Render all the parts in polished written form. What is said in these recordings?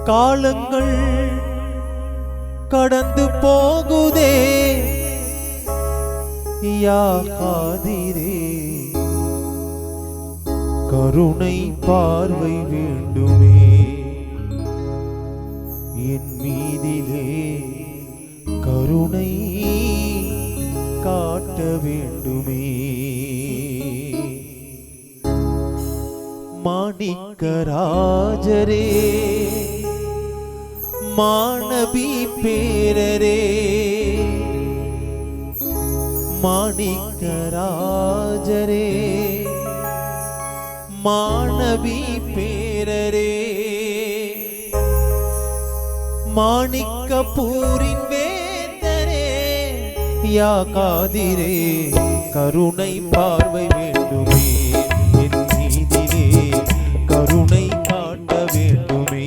காலங்கள் கடந்து போகுதே யா காதிரே, கருணை பார்வை வேண்டுமே என் மீதிலே, கருணை காட்ட வேண்டுமே. மாணிக்கராஜரே, மாணவி பேரரே, மாணிக்கராஜரே, மாணவி பேரரே, மாணிக்கப்பூரின் வேந்தரே யா காதிரே, கருணை பார்வை வேண்டுமே என் மீதிலே, கருணை காட்ட வேண்டுமே.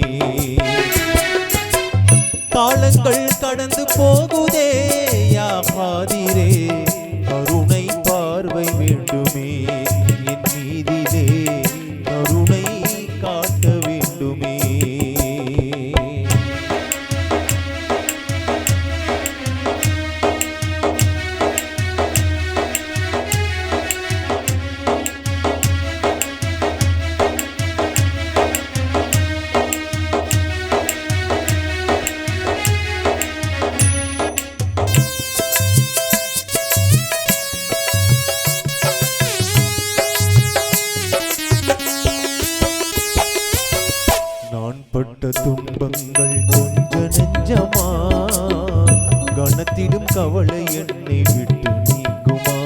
காலங்கள் கடந்து போகுதே யா காதிரே, கருணை பார்வை வேண்டுமே என் மீதிலே, கருணை காட்ட வேண்டுமே. பட்ட துன்பங்கள் கொஞ்ச நெஞ்சமா, கணத்திடும் கவலை என்னை விட்டு நீங்குமா.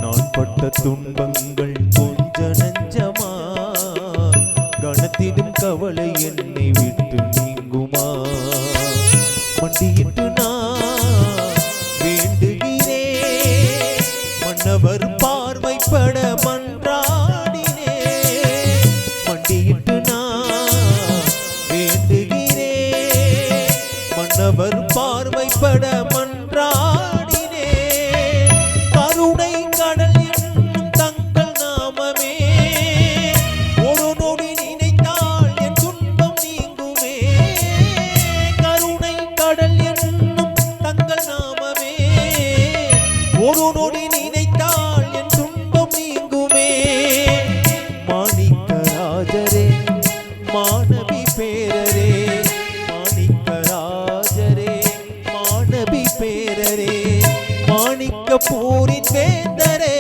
நான் பட்ட துன்பங்கள் கொஞ்ச நெஞ்சமா, கணத்திடும் கவலை என்னை விட்டு நீங்குமா. மண்டியிட்டு நான் வேண்டுகிறேன், மன்னவர் பார்வைப்பட மன்றாடினே. மண்டியிட்டு மன்னவர் பார்வைப்பட மன்றாடினே. கருணை கடல் என்னும் தங்கள் நாமமே, ஒரு நொடி நினைத்தால் என் துன்பம் நீங்குமே. கருணை கடல் என்னும் தங்கள் நாமமே, ஒரு நொடி நினைத்தால் என் துன்பம் நீங்குமே. மாணிக்கராஜரே, மாணவி பேரரே, மாணிக்கராஜரே, மாணவி பேரரே, மாணிக்கப்பூரின் வேந்தரே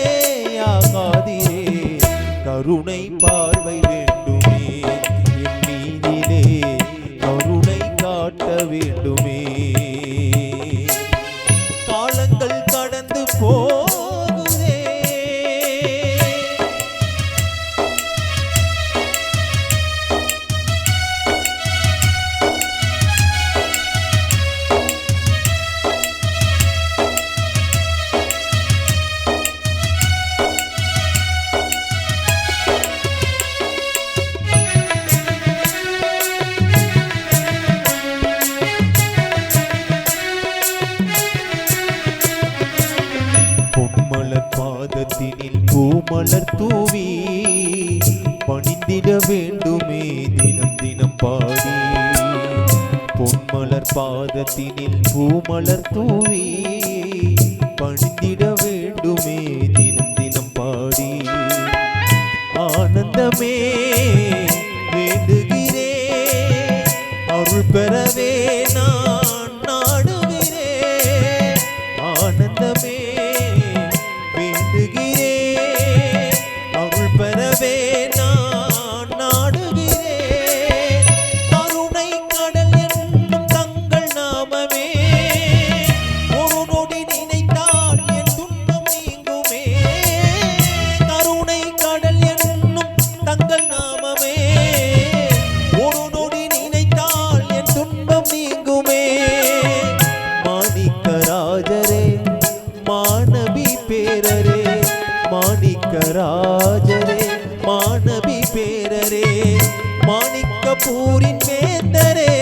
யா காதிரே, கருணை பார்வை வேண்டுமே என் மீதிலே, கருணை காட்ட வேண்டுமே. காலங்கள் கடந்து போகுதே, பொன்மலர் பாதத்தினில் பூமலர் தூவி பணிந்திட வேண்டுமே தினம் தினம் பாடி. பொன்மலர் பாதத்தினில் பூமலர் தூவி பணிந்திட வேண்டுமே தினம் தினம் பாடி. ஆனந்தமே வேண்டுகிறேன், அருள் பெறவே நான் நாடுகிறேன். ஆனந்தமே வேண்டுகிறேன், அருள் பெறவே நான் நாடுகிறேன். கருணை கடல் என்னும் தங்கள் நாமமே, ஒரு நொடி நினைத்தால் என் துன்பம் நீங்குமே. கருணை கடல் என்னும் தங்கள் நாமமே, ஒரு நொடி நினைத்தால் என் துன்பம் நீங்குமே. மாணிக்கராஜரே, மாணவி பேரரே, மாணிக்கராஜரே, மாணவி பேரரே, மாணிக்கப்பூரின் வேந்தரே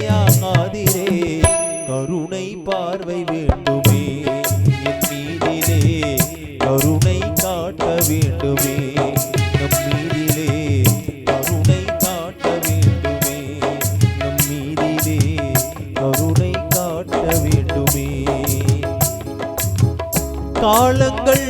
யா காதிரே, கருணை பார்வை வேண்டுமே என் மீதிலே, கருணை காட்ட வேண்டுமே நம் மீதிலே, கருணை காட்ட வேண்டுமே. காலங்கள்